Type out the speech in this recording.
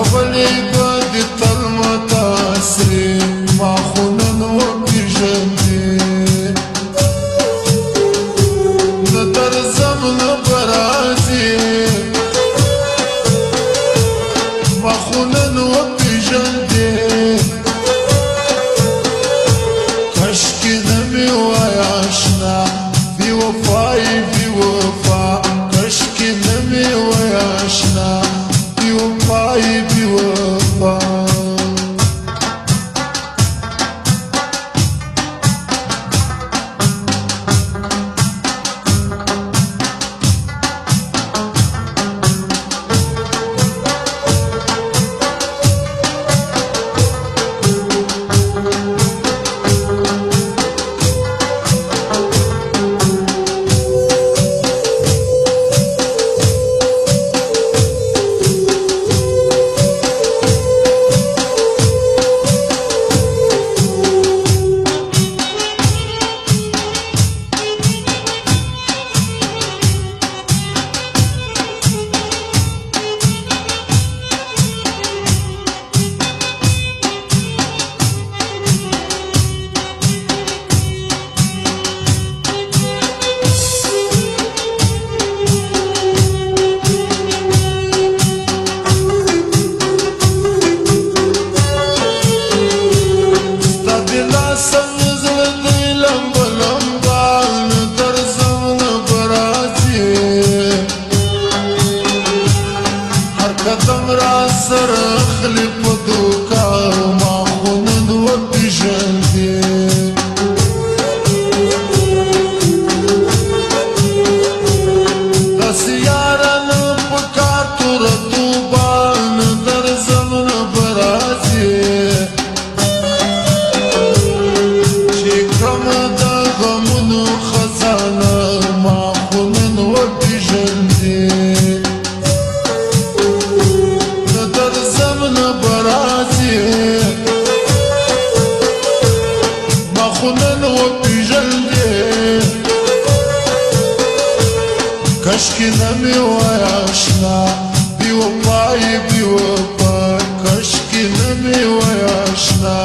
خولې به دې تل متاثرې ما خو نن وپېژندې نه درځم نه به راځې ما خو نن وپېژندې کاشکې نه مې وای اشنا بې وفایي بې وفا کاشکې نه مې وای اشنا بې وفایي بې وفا قدم را سره اخلي په دوکا ما خو نن وپېژندې داسې یاره نه په کار توره توبه نه درځم نه به راځې چې کړمه د غمونو خزانه ما خو نن وپېژندې کاشکې نه مې وای اشنا بې وفایي بې وفا کاشکې نه مې وای اشنا